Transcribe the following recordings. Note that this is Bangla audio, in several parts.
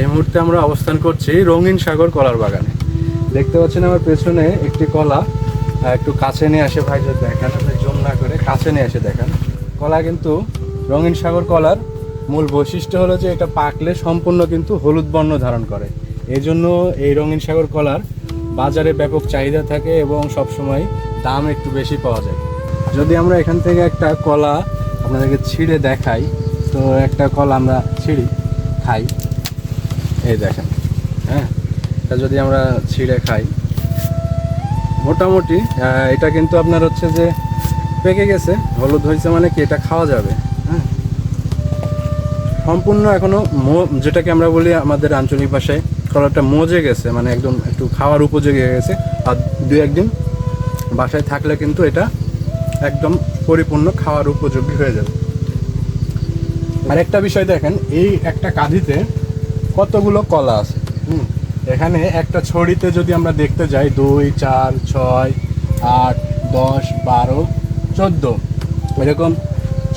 এই মুহূর্তে আমরা অবস্থান করছি রঙিন সাগর কলার বাগানে। দেখতে পাচ্ছেন আমার পেছনে একটি কলা, একটু কাছে নিয়ে আসে ভাই, যদি দেখেন, আপনি জুম না করে কাছে নিয়ে এসে দেখেন। কলা কিন্তু রঙিন সাগর কলার মূল বৈশিষ্ট্য হলো যে এটা পাকলে সম্পূর্ণ কিন্তু হলুদ বর্ণ ধারণ করে। এই জন্য এই রঙিন সাগর কলার বাজারে ব্যাপক চাহিদা থাকে এবং সবসময় দাম একটু বেশি পাওয়া যায়। যদি আমরা এখান থেকে একটা কলা আপনাদেরকে ছিঁড়ে দেখাই, তো একটা কলা আমরা ছিঁড়ি খাই, এই দেখেন, হ্যাঁ, এটা যদি আমরা ছিঁড়ে খাই, মোটামুটি এটা কিন্তু আপনার হচ্ছে যে পেকে গেছে, হলুদ হয়েছে, মানে কি এটা খাওয়া যাবে। হ্যাঁ, সম্পূর্ণ এখনো যেটাকে আমরা বলি আমাদের আঞ্চলিক ভাষায় কলাটা মজে গেছে, মানে একদম একটু খাওয়ার উপযোগী হয়ে গেছে। আর 2-1 দিন বাসায় থাকলে কিন্তু এটা একদম পরিপূর্ণ খাওয়ার উপযোগী হয়ে যাবে। আর একটা বিষয় দেখেন, এই একটা কাঁধিতে কতগুলো কলা আছে। এখানে একটা ছড়িতে যদি আমরা দেখতে যাই 2, 4, 6, 8, 10, 12, 14 এরকম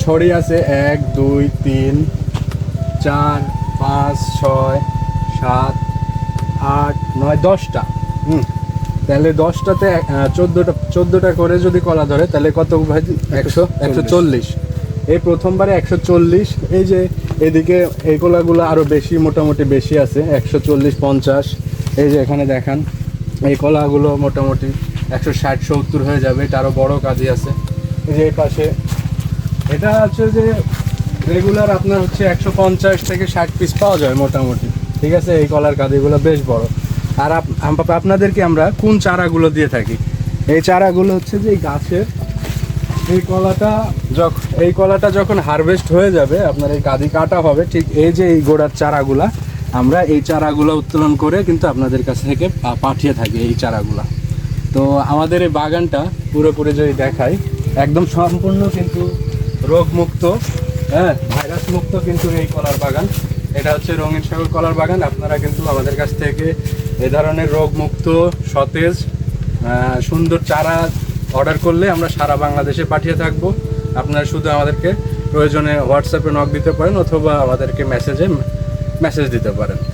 ছড়ি আছে। 1, 2, 3, 4, 5, 6, 7, 8, 9, 10টা। তাহলে 10টাতে 14টা করে যদি কলা ধরে তাহলে কত ভাই? 140। এই প্রথমবারে 140। এই যে এদিকে এই কলাগুলো আরও বেশি, মোটামুটি বেশি আছে, 140, 50। এই যে এখানে দেখান, এই কলাগুলো মোটামুটি 160, 70 হয়ে যাবে। এটা আরও বড় কাজই আছে। এই যে এই পাশে এটা হচ্ছে যে রেগুলার আপনার হচ্ছে 150 থেকে 60 পিস পাওয়া যায় মোটামুটি, ঠিক আছে। এই কলার কাঁদিগুলো বেশ বড়। আর আপনাদেরকে আমরা কোন চারাগুলো দিয়ে থাকি, এই চারাগুলো হচ্ছে যে এই গাছের এই কলাটা যখন হারভেস্ট হয়ে যাবে, আপনার এই কাঁদি কাটা হবে, ঠিক এই যে এই গোড়ার চারাগুলা, আমরা এই চারাগুলো উত্তোলন করে কিন্তু আপনাদের কাছ থেকে পাঠিয়ে থাকি এই চারাগুলা। তো আমাদের এই বাগানটা পুরোপুরি যদি দেখাই, একদম সম্পূর্ণ কিন্তু রোগমুক্ত, হ্যাঁ, ভাইরাস মুক্ত কিন্তু এই কলার বাগান। এটা হচ্ছে রঙিন সাগর কলার বাগান। আপনারা কিন্তু আমাদের কাছ থেকে এ ধরনের রোগমুক্ত, সতেজ, সুন্দর চারা অর্ডার করলে আমরা সারা বাংলাদেশে পাঠিয়ে থাকবো। আপনারা শুধু আমাদেরকে প্রয়োজনে হোয়াটসঅ্যাপে নক দিতে পারেন অথবা আমাদেরকে মেসেজ দিতে পারেন।